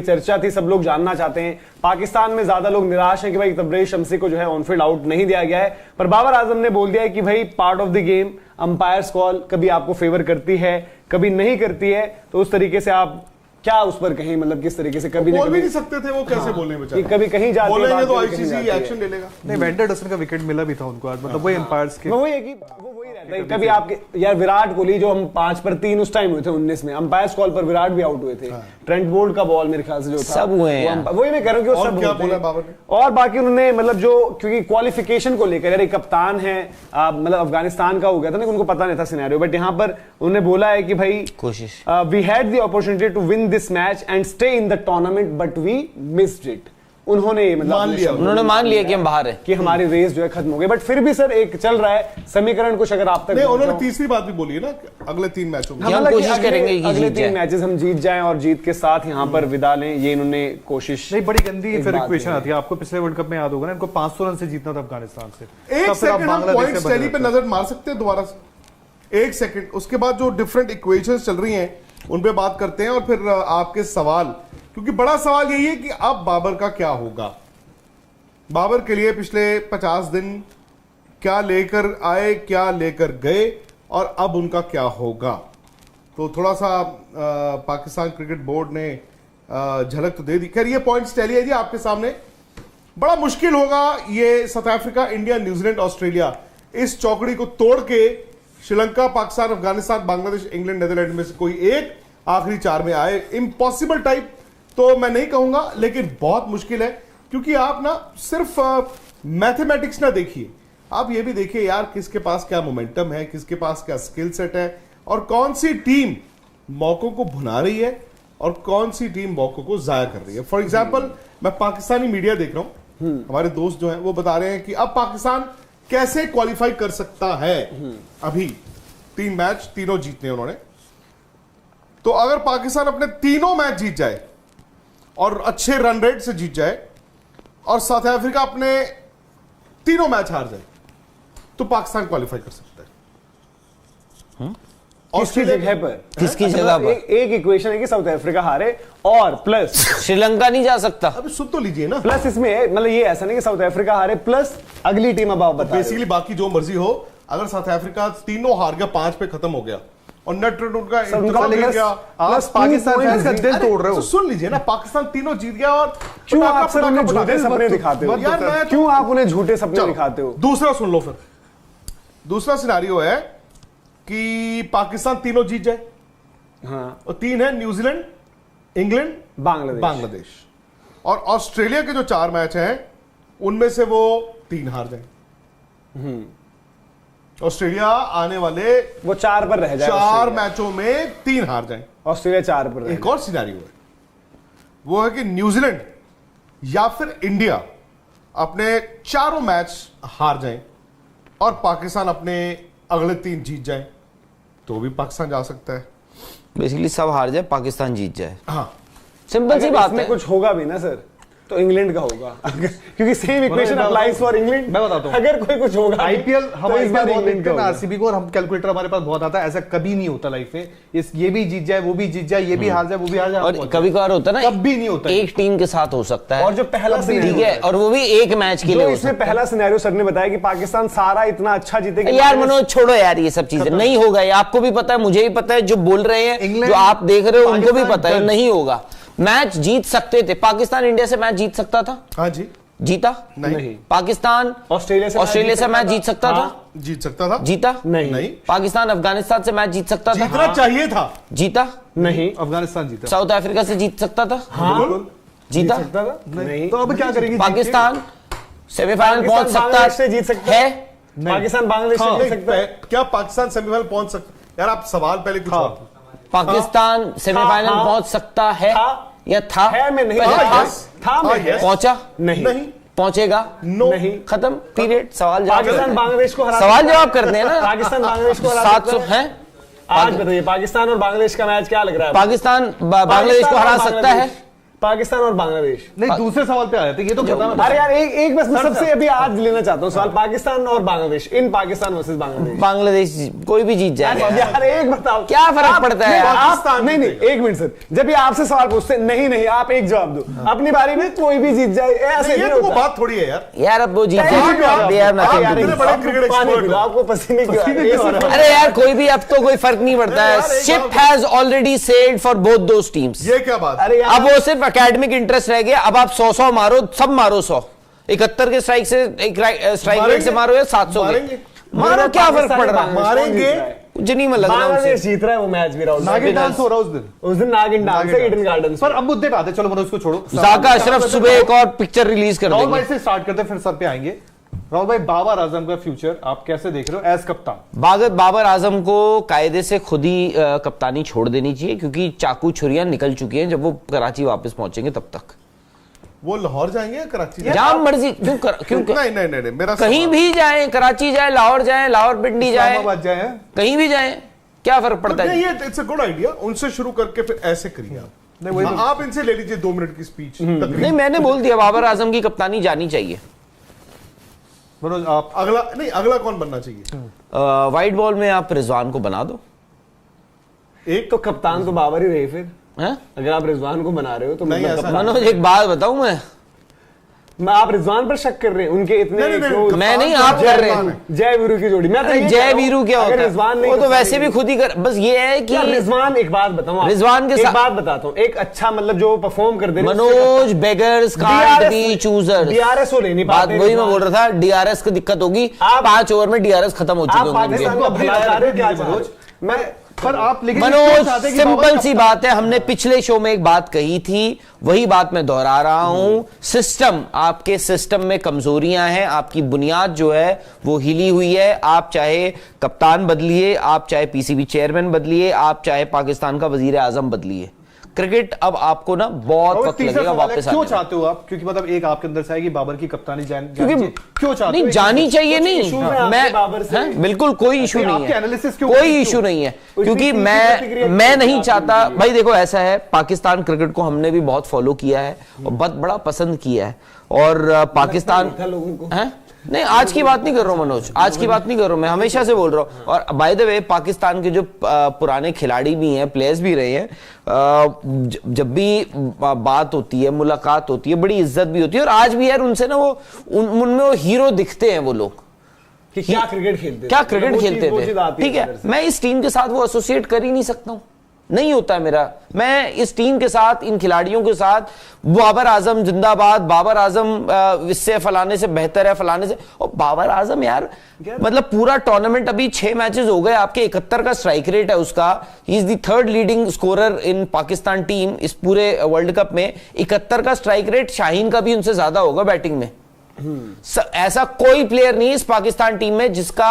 चर्चा थी, सब लोग जानना चाहते हैं। पाकिस्तान में ज्यादा लोग निराश हैं कि भाई तबरेज शमसी को जो है ऑनफील्ड आउट नहीं दिया गया है, पर बाबर आजम ने बोल दिया है कि भाई part of the game, umpires call कभी आपको फेवर करती है कभी नहीं करती है। तो उस तरीके से आप क्या उस पर कहीं, मतलब किस तरीके से कभी बोल भी नहीं सकते थे वो, कैसे बोलने बेचारे, कभी कहीं जाते हैं बोलेंगे तो आईसीसी एक्शन ले लेगा। नहीं, वेंडरसन का विकेट मिला भी था उनको आज, मतलब वही एम्पायर्स के, वो वही है कि वो वही रहता है। कभी आपके यार विराट कोहली जो हम 5 पर 3 उस टाइम हुए थे 19 में, अंपायर्स कॉल पर विराट भी आउट हुए थे। ट्रेंट बोल्ट का बॉल मेरे ख्याल से जो था सब हुए हैं, वही मैं कह रहा हूँ कि वो सब क्या बोला बाबर ने। और बाकी उन्होंने मतलब जो, क्योंकि क्वालिफिकेशन को लेकर यार एक कप्तान है, मतलब अफगानिस्तान का हो गया था ना, उनको पता नहीं था सिनेरियो, बट यहाँ पर उन्होंने बोला है कि भाई कोशिश, we had the opportunity to win this match and stay in the tournament but we missed it. उन्होंने मतलब उन्होंने मान लिया कि हम बाहर हैं, कि हमारी रेस जो है खत्म हो गई। बट फिर भी सर एक चल रहा है समीकरण कुछ, अगर आप तक नहीं, उन्होंने तीसरी बात भी बोली है ना, अगले 3 मैचों में हम कोशिश करेंगे कि अगले 3 मैचेस हम जीत जाएं और जीत के साथ यहाँ पर विदा लें, ये इन्होंने कोशिश। नहीं, बड़ी गंदी फिर इक्वेशन आती है। आपको पिछले वर्ल्ड कप में याद होगा ना, इनको 500 रन से जीतना था अफगानिस्तान से। एक सेकंड हम पॉइंट्स टैली पे नजर मार सकते हैं दोबारा से, एक सेकंड, उसके बाद जो डिफरेंट इक्वेशंस चल रही हैं उन पे बात करते हैं, और फिर आपके सवाल, क्योंकि बड़ा सवाल यही है कि अब बाबर का क्या होगा। बाबर के लिए पिछले 50 दिन क्या लेकर आए, क्या लेकर गए, और अब उनका क्या होगा। तो थोड़ा सा पाकिस्तान क्रिकेट बोर्ड ने झलक तो दे दी। खैर ये पॉइंट्स टैली है जी आपके सामने। बड़ा मुश्किल होगा ये south Africa, India, New Zealand, Australia, इस चौकड़ी को तोड़ के श्रीलंका, पाकिस्तान, अफगानिस्तान, बांग्लादेश, इंग्लैंड, नेदरलैंड में से कोई एक आखिरी 4 में आए। इम्पॉसिबल टाइप तो मैं नहीं कहूंगा, लेकिन बहुत मुश्किल है, क्योंकि आप ना सिर्फ मैथमेटिक्स ना देखिए, आप ये भी देखिए यार किसके पास क्या मोमेंटम है, किसके पास क्या स्किल सेट है, और कौन सी टीम मौकों को भुना रही है और कौन सी टीम मौकों को जाया कर रही है। फॉर एग्जाम्पल मैं पाकिस्तानी मीडिया देख रहा हूं, हमारे दोस्त जो हैं वो बता रहे हैं कि अब पाकिस्तान कैसे क्वालिफाई कर सकता है। अभी 3 मैच तीनों जीतने उन्होंने, तो अगर पाकिस्तान अपने तीनों मैच जीत जाए और अच्छे रन रेट से जीत जाए, और साउथ अफ्रीका अपने तीनों मैच हार जाए, तो पाकिस्तान क्वालिफाई कर सकता है। किसकी जगह पर, किसकी जगह पर एक इक्वेशन है कि साउथ अफ्रीका हारे और प्लस श्रीलंका नहीं जा सकता। अभी सुन तो लीजिए ना, प्लस इसमें मतलब ये ऐसा नहीं कि साउथ अफ्रीका हारे प्लस अगली टीम अब आप बता। बेसिकली बाकी जो मर्जी हो, अगर साउथ अफ्रीका तीनों हार गया, 5 पे खत्म हो गया और नेट रन उनका आप पाकिस्तान फैंस का दिल तोड़ रहे हो। सुन लीजिए ना, पाकिस्तान तीनों जीत गया, और क्यों आप सर उन्हें झूठे सपने दिखाते हो यार? क्यों आप उन्हें झूठे सपने दिखाते हो? दूसरा सुन लो, फिर दूसरा सिनेरियो है कि पाकिस्तान तीनों जीत जाए, हाँ, और 3 है न्यूजीलैंड, इंग्लैंड, बांग्लादेश, और ऑस्ट्रेलिया के जो 4 मैच हैं उनमें से वो 3 हार जाए। ऑस्ट्रेलिया आने वाले वो 4 पर रह जाए, 4 मैचों में 3 हार जाए, ऑस्ट्रेलिया 4 पर। एक और सिनेरियो है, वो है कि न्यूजीलैंड या फिर इंडिया अपने चारों मैच हार जाएं और पाकिस्तान अपने अगले 3 जीत जाए, तो भी पाकिस्तान जा सकता है। बेसिकली सब हार जाए, पाकिस्तान जीत जाए। हाँ, सिंपल सी बात है। कुछ होगा भी ना सर, तो इंग्लैंड का होगा, क्योंकि same equation applies for England. मैं बताता हूं, अगर कोई कुछ होगा, आईपीएल हम इस बार इंग्लैंड का आरसीबी को, और हम कैलकुलेटर हमारे पास बहुत आता है, ऐसा कभी नहीं होता लाइफ में। ये भी जीत जाए, वो भी जीत जाए, ये भी हार जाए, वो भी हार जाए, और कभी कभार होता है ना, कभी नहीं होता, एक टीम के साथ हो सकता है। और जो पहला ठीक है, और वो भी एक मैच के लिए। इसमें पहला सिनेरियो सर ने बताया कि पाकिस्तान सारा इतना अच्छा जीतेगा। यार मनोज छोड़ो यार, ये सब चीजें नहीं होगा, ये आपको भी पता है, मुझे भी पता है, जो बोल रहे हैं, जो आप देख रहे हो उनको भी पता है नहीं होगा। मैच जीत सकते थे, पाकिस्तान इंडिया से मैच जीत सकता था। हाँ जी, जीता नहीं। पाकिस्तान ऑस्ट्रेलिया से मैच जीत सकता था। जीत सकता था। जीता नहीं। पाकिस्तान अफगानिस्तान से मैच जीत सकता था। जीतना चाहिए था। जीता नहीं। अफगानिस्तान जीता। साउथ अफ्रीका से जीत सकता था। जीता नहीं। तो अब क्या करेंगे? पाकिस्तान सेमीफाइनल पहुंच सकता से जीत सकता है। पाकिस्तान बांग्लादेश से जीत सकता है। क्या पाकिस्तान सेमीफाइनल पहुंच सकता? यार आप सवाल पहले कुछ और। पाकिस्तान सेमीफाइनल पहुंच सकता है या था? है मैं नहीं पहुंचा नहीं पहुंचेगा नहीं। खत्म पीरियड। सवाल पाकिस्तान बांग्लादेश को हरा, सवाल जवाब करते हैं ना। पाकिस्तान बांग्लादेश को 700 है। आज बताइए पाकिस्तान और बांग्लादेश का मैच क्या लग रहा है? पाकिस्तान बांग्लादेश को हरा सकता है पाकिस्तान और बांग्लादेश। नहीं, दूसरे सवाल पे आए थे, ये तो खत्म है। अरे यार एक बस मैं सबसे अभी आज लेना चाहता हूँ सवाल, पाकिस्तान और बांग्लादेश, इन पाकिस्तान वर्सेस बांग्लादेश। बांग्लादेश कोई भी जीत जाएगा यार एक बताओ, क्या फर्क पड़ता है? आप नहीं एक मिनट सर, जब ये आपसे सवाल पूछते नहीं आप एक जवाब दो, अपनी बारी में कोई भी जीत जाए, ऐसे नहीं होता। बात थोड़ी है यार अब वो जीत आपको पसीने क्यों? अरे यार कोई भी, अब तो कोई फर्क नहीं पड़ता है। Ship has already sailed for both those teams. ये क्या बात? अरे अब वो सिर्फ एकेडमिक इंटरेस्ट रह गया। अब आप 100 मारो, सब मारो 100, 71 के स्ट्राइक से, स्ट्राइक रेट से मारो या 700 मारो, क्या फर्क पड़ रहा है? मारेंगे कुछ नहीं लग रहा। बांग्लादेश जीत रहा है वो मैच भी। राहुल नागिन डांस हो रहा है उस दिन नागिन डांस है ईडन गार्डन पर। अब मुद्दे पे आते, चलो मनोज को छोड़ो। जाका अशरफ सुबह एक और पिक्चर रिलीज कर राहुल देंगे। भाई से स्टार्ट करते हैं, फिर सर पे आएंगे। राहुल भाई, बाबर आजम का फ्यूचर आप कैसे देख रहे हो एज कप्तान? बाबर आजम को कायदे से खुद ही कप्तानी छोड़ देनी चाहिए, क्योंकि चाकू छुरियां निकल चुकी हैं। जब वो कराची वापस पहुंचेंगे तब तक वो लाहौर जाएंगे या कराची? जहां मर्जी, क्यों नहीं मेरा कहीं भी जाए, कराची जाए, लाहौर पिंडी जाए, कहीं भी जाए, क्या फर्क पड़ता है? ये इट्स अ गुड आइडिया। उनसे शुरू करके फिर ऐसे करिए आप। आप इनसे ले लीजिए 2 मिनट की स्पीच। नहीं, मैंने बोल दिया बाबर आजम की कप्तानी जानी चाहिए। मनोज आप अगला कौन बनना चाहिए? वाइट बॉल में आप रिजवान को बना दो। एक तो कप्तान तो बाबर ही रहे फिर। है? अगर आप रिजवान को बना रहे हो तो मनोज एक बात बताऊं मैं आप रिजवान पर शक कर रहे हैं, उनके इतने मैं नहीं, आप कर रहे हैं। जय वीरू की जोड़ी। मैं जय वीरू क्या होता है? रिजवान वो तो वैसे भी खुद ही कर, बस ये है कि रिजवान, एक बात बताऊं, रिजवान के एक बात बताता हूं, एक अच्छा मतलब जो परफॉर्म कर दे Manoj beggars can't be choosers. DRS हो नहीं बात वही मैं बोल रहा था, डीआरएस की दिक्कत होगी। 5 ओवर में डीआरएस खत्म हो चुके होंगे। पर आप मनोज, सिंपल सी बात है, हमने पिछले शो में एक बात कही थी, वही बात मैं दोहरा रहा हूं। सिस्टम, आपके सिस्टम में कमजोरियां हैं, आपकी बुनियाद जो है वो हिली हुई है। आप चाहे कप्तान बदलिए, आप चाहे पीसीबी चेयरमैन बदलिए, आप चाहे पाकिस्तान का वजीर आजम बदलिए, क्रिकेट अब आपको ना बहुत वक्त लगेगा वापस आने। क्यों चाहते हो आप? क्योंकि मतलब एक आपके अंदर से है कि बाबर की कप्तानी क्यों चाहते नहीं, हो? जानी चाहिए नहीं, मैं बिल्कुल कोई इशू नहीं है, कोई इशू नहीं है, क्योंकि मैं नहीं चाहता। भाई देखो, ऐसा है, पाकिस्तान क्रिकेट को हमने भी बहुत फॉलो किया है और बहुत बड़ा पसंद किया है। और पाकिस्तान है नहीं, आज की बात नहीं कर रहा हूं मनोज, आज की बात नहीं कर रहा हूं, मैं हमेशा से बोल रहा हूं। और बाय द वे, पाकिस्तान के जो पुराने खिलाड़ी भी हैं, प्लेयर्स भी रहे हैं, जब भी बात होती है, मुलाकात होती है, बड़ी इज्जत भी होती है। और आज भी यार उनसे ना वो उनमें वो हीरो दिखते हैं वो लोग कि क्या क्रिकेट खेलते थे। ठीक है, मैं इस टीम के साथ वो एसोसिएट कर ही नहीं सकता हूं, नहीं होता है मेरा। मैं इस टीम के साथ, इन खिलाड़ियों के साथ, बाबर आजम जिंदाबाद, बाबर आजम इससे फलाने से बेहतर है, फलाने से। और बाबर आजम यार मतलब पूरा टूर्नामेंट, अभी 6 मैचेस हो गए, आपके 71 का स्ट्राइक रेट है उसका। He is the 3rd leading scorer in Pakistan team इस पूरे वर्ल्ड कप में। 71 का स्ट्राइक रेट शाहीन का भी उनसे ज्यादा होगा बैटिंग में। ऐसा कोई प्लेयर नहीं है इस पाकिस्तान टीम में जिसका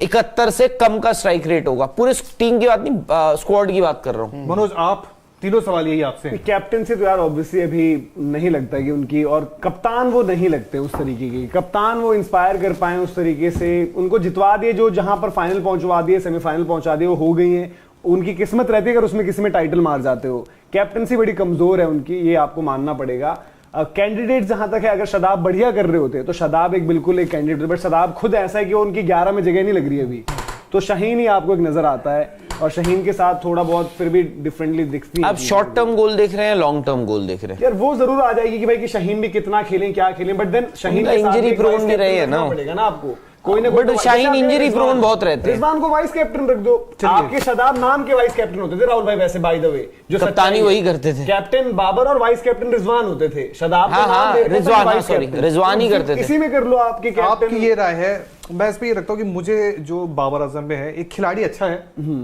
71 से कम का स्ट्राइक रेट होगा। पूरे टीम की बात नहीं, स्क्वाड की बात कर रहा हूं। मनोज, आप तीनों सवाल यही आपसे। कैप्टन से तो यार ऑब्वियसली अभी नहीं लगता कि उनकी, और कप्तान वो नहीं लगते उस तरीके के कप्तान, वो इंस्पायर कर पाए उस तरीके से। उनको जितवा दिए, जो जहां पर फाइनल पहुंचवा दिए, सेमीफाइनल पहुंचा दिए, वो हो गई है। उनकी किस्मत रहती है अगर उसमें किसी में टाइटल मार जाते हो। कैप्टनसी बड़ी कमजोर है उनकी, ये आपको मानना पड़ेगा। कैंडिडेट जहां तक है, अगर शादाब बढ़िया कर रहे होते तो शादाब एक बिल्कुल एक कैंडिडेट, बट शादाब खुद ऐसा है कि उनकी 11 में जगह नहीं लग रही अभी, तो शाहीन ही आपको एक नजर आता है। और शाहीन के साथ थोड़ा बहुत फिर भी डिफरेंटली दिखती है। आप शॉर्ट टर्म गोल देख रहे हैं, लॉन्ग टर्म गोल देख रहे हैं? यार वो जरूर आ जाएगी कि भाई कि शाहीन भी कितना खेलें, क्या खेलें, but then Shaheen injury prone भी रहे हैं ना, पड़ेगा ना आपको कोई ना। बट शाहीन इंजरी प्रोन बहुत रहते हैं। रिजवान को वाइस कैप्टन रख दो। आपके शादाब नाम के वाइस कैप्टन होते थे राहुल भाई, वैसे बाय द वे जो कप्तानी वही करते थे। कैप्टन बाबर और वाइस कैप्टन रिजवान होते थे। शादाब रिजवान ही करते थे। इसी में कर लो आपके कैप्टन। आपकी ये राय है, मैं इस पे ये रखता हूँ कि मुझे जो बाबर आजम में है, एक खिलाड़ी अच्छा है,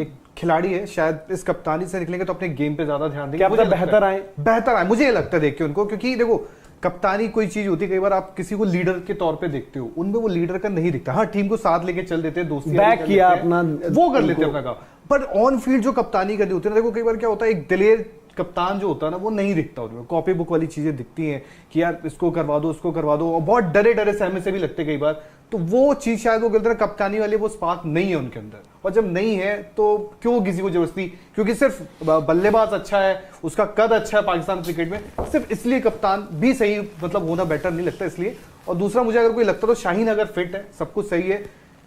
एक खिलाड़ी है, शायद इस कप्तानी से निकलेंगे तो अपने गेम पे ज्यादा ध्यान देंगे, क्या बेहतर आए, मुझे ये लगता है देख के उनको। क्योंकि देखो, कप्तानी कोई चीज होती है, कई बार आप किसी को लीडर के तौर पे देखते हो, उनमें वो लीडर का नहीं दिखता। हाँ, टीम को साथ लेके चल देते हैं, दोस्ती बैक किया अपना, वो कर लेते हैं अपना काम। पर ऑन फील्ड जो कप्तानी करनी होती है ना, देखो कई बार क्या होता है, एक दिलेर कप्तान जो होता है ना वो नहीं दिखता उसमें, कॉपी बुक वाली चीजें दिखती हैं कि यार इसको करवा दो उसको करवा दो, और बहुत डरे डरे सहमे से भी लगते कई बार। तो वो चीज शायद वो कहते हैं कप्तानी वाली वो स्पार्क नहीं है उनके अंदर, और जब नहीं है तो क्यों किसी को जबरदस्ती, क्योंकि सिर्फ बल्लेबाज अच्छा है, उसका कद अच्छा है पाकिस्तान क्रिकेट में, सिर्फ इसलिए कप्तान भी सही मतलब होना बेटर नहीं लगता इसलिए। और दूसरा मुझे अगर कोई लगता तो शाहीन अगर फिट है सब कुछ सही है,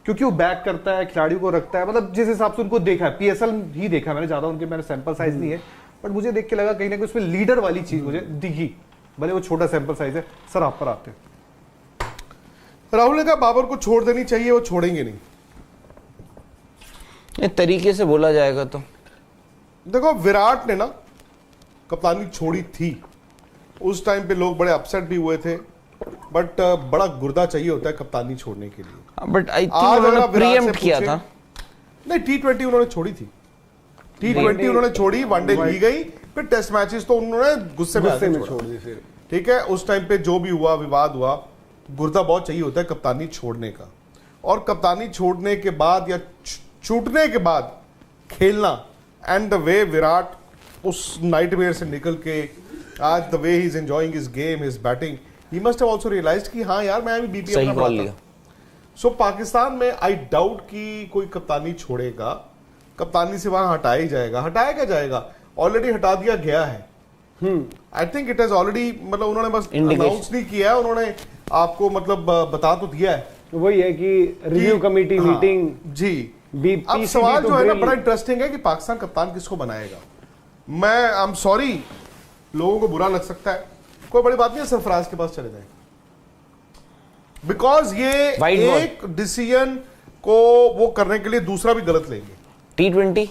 क्योंकि वो बैक करता है खिलाड़ियों को रखता है, मतलब जिस हिसाब से उनको देखा है, पीएसएल ही देखा मैंने, ज्यादा उनके मैंने सैंपल साइज नहीं है, बट मुझे देख के लगा कहीं ना कहीं उसमें लीडर वाली चीज मुझे दिखी, भले वो छोटा सैंपल साइज है। सर आप पर आते हैं। राहुल ने कहा बाबर को छोड़ देनी चाहिए, वो छोड़ेंगे नहीं। एक तरीके से बोला जाएगा तो देखो विराट ने ना कप्तानी छोड़ी थी, उस टाइम पे लोग बड़े अपसेट भी हुए थे, बट बड़ा गुर्दा चाहिए होता है कप्तानी छोड़ने के लिए। बट आई थिंक आज अगर उन्होंने आप विराट से प्रीएम्प्ट किया पूछें- था। नहीं, T20 उन्होंने छोड़ी थी, T20 उन्होंने छोड़ी, वनडे ली गई, फिर टेस्ट मैचेस तो उन्होंने गुस्से में छोड़ दी फिर। ठीक है, उस टाइम पे जो भी हुआ विवाद हुआ, गुर्दा बहुत चाहिए होता है कप्तानी छोड़ने का, और कप्तानी छोड़ने के बाद या छूटने के बाद खेलना, एंड द वे विराट उस नाइटमेयर से निकल के आज the way he is enjoying his game, his batting, he must have also realised कि हाँ यार मैं भी बीपीएल सही में कॉल पड़ा लिया। था। सो पाकिस्तान में आई डाउट कि कोई कप्तानी छोड़ेगा, कप्तानी से वहां हटाया ही जाएगा। हटाया क्या जाएगा, ऑलरेडी हटा दिया गया है। I think it has already, मतलब उन्होंने बस अनाउंस नहीं किया है, उन्होंने आपको मतलब बता तो दिया है। वही है कि रिव्यू कमेटी हाँ, मीटिंग जी। अब सवाल जो है ना बड़ा इंटरेस्टिंग है कि पाकिस्तान कप्तान किसको बनाएगा। मैं आई एम सॉरी, लोगों को बुरा लग सकता है, कोई बड़ी बात नहीं है, सरफराज के पास चले जाए, बिकॉज ये एक डिसीजन को वो करने के लिए दूसरा भी गलत लेंगे। T20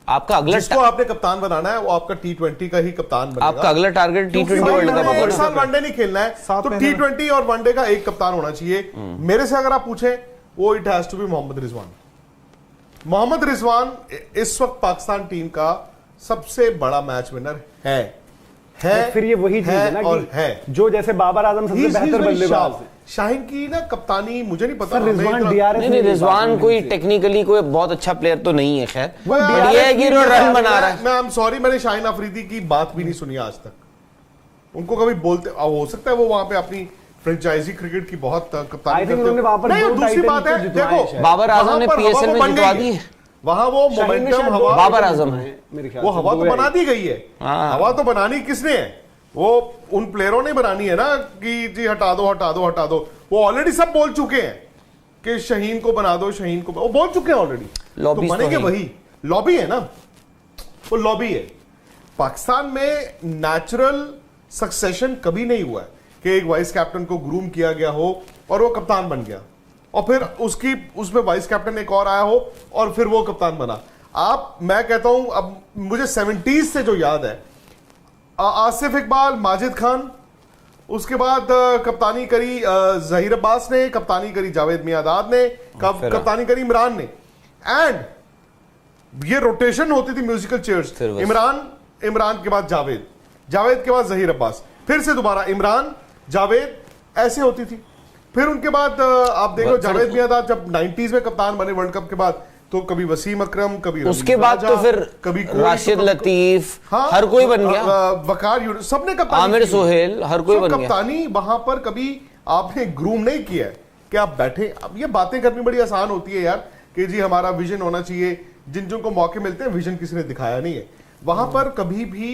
आपका अगला जिसको आपने कप्तान बनाना है वो आपका T20 का ही कप्तान बनेगा। आपका अगला टारगेट T20 वर्ल्ड कप एक है। साल वनडे नहीं खेलना है, तो T20 और वनडे का एक कप्तान होना चाहिए। मेरे से अगर आप पूछें, वो it has to be Mohammad Rizwan. Mohammad Rizwan इस वक्त पाकिस्तान टीम का सबसे बड़ा मैच विनर है। फिर ये वही चीज है ना और है जो जैसे बाबर आजम सबसे बेहतर बल्लेबाज है। शाहीन की ना कप्तानी मुझे नहीं पता, रिजवान नहीं, रिजवान कोई टेक्निकली कोई बहुत अच्छा प्लेयर तो नहीं है, खैर बट ये है कि रन बना रहा है। मैं आई एम सॉरी, मैंने शाहीन अफरीदी की बात भी नहीं सुनी आज तक। उनको कभी बोलते हो सकता है वो वहां पे अपनी फ्रेंचाइजी क्रिकेट की बहुत कप्तानी करते हो। नहीं, दूसरी बात है, देखो बाबर आजम ने पीएसएल में जितवा दी है, वहां वो मोमेंटम हवा, बाबर आजम है मेरे ख्याल वो से हवा तो बना दी गई है। हवा तो बनानी किसने है, वो उन प्लेयरों ने बनानी है ना कि जी हटा दो हटा दो हटा दो। वो ऑलरेडी सब बोल चुके हैं कि शाहीन को बना दो, शाहीन को, वो बोल चुके हैं ऑलरेडी, तो बनेंगे वही। लॉबी है ना, वो लॉबी है। पाकिस्तान में नेचुरल सक्सेशन कभी नहीं हुआ है कि एक वाइस कैप्टन को ग्रूम किया गया हो और वो कप्तान बन गया, और फिर उसमें वाइस कैप्टन एक और आया हो और फिर वो कप्तान बना। मैं कहता हूं, अब मुझे 70s से जो याद है, आसिफ इकबाल, माजिद खान, उसके बाद कप्तानी करी जहीर अब्बास ने, कप्तानी करी जावेद मियादाद ने, कप्तानी करी इमरान ने, एंड ये रोटेशन होती थी म्यूजिकल चेयर्स। इमरान के बाद जावेद के बाद जहीर अब्बास, फिर से दोबारा इमरान, जावेद, ऐसे होती थी। फिर उनके बाद आप देखो जावेद मियादाद जब 90s में कप्तान बने वर्ल्ड कप के बाद, तो कभी वसीम अकरम, कभी उसके बाद तो फिर कभी राशिद लतीफ, हर कोई बन गया, वकार यूनुस, सबने कप्तानी, आमिर सोहेल, हर कोई बन गया। कप्तानी वहां पर कभी आपने ग्रूम नहीं किया है कि आप बैठे। अब ये बातें करनी बड़ी आसान होती है यार कि जी हमारा विजन होना चाहिए, जिन को मौके मिलते हैं विजन किसी ने दिखाया नहीं है। वहां पर कभी भी,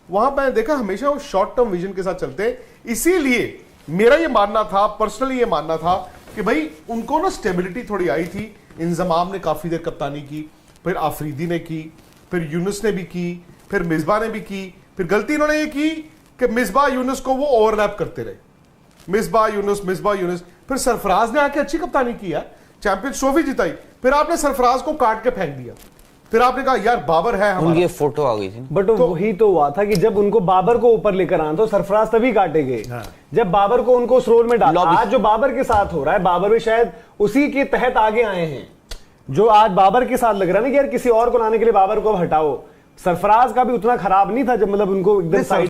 वहां पर देखा हमेशा वो शॉर्ट टर्म विजन के साथ चलते हैं। इसीलिए मेरा ये मानना था, पर्सनली ये मानना था कि भाई उनको ना स्टेबिलिटी थोड़ी आई थी। इंजमाम ने काफी देर कप्तानी की, फिर आफरीदी ने की, फिर यूनुस ने भी की, फिर मिसबा ने भी की। फिर गलती इन्होंने ये की कि मिसबा यूनुस को वो ओवरलैप करते रहे, मिसबा यूनुस। फिर सरफराज ने आके अच्छी कप्तानी की है, चैंपियंस ट्रॉफी जिताई। फिर आपने सरफराज को काट के फेंक दिया, फिर आपने कहा यार बाबर है हमारा। उनकी फोटो आ गई थी, बट वही तो हुआ था कि जब उनको बाबर को ऊपर लेकर आना तो सरफराज तभी काटे गए जब बाबर को उनको उस रोल में डाला। आज जो बाबर के साथ हो रहा है, बाबर भी शायद उसी के तहत आगे आए हैं। जो आज बाबर के साथ लग रहा है ना कि यार किसी और को लाने के लिए बाबर को अब हटाओ। सरफराज का भी उतना खराब नहीं था जब मतलब उनको एकदम साइड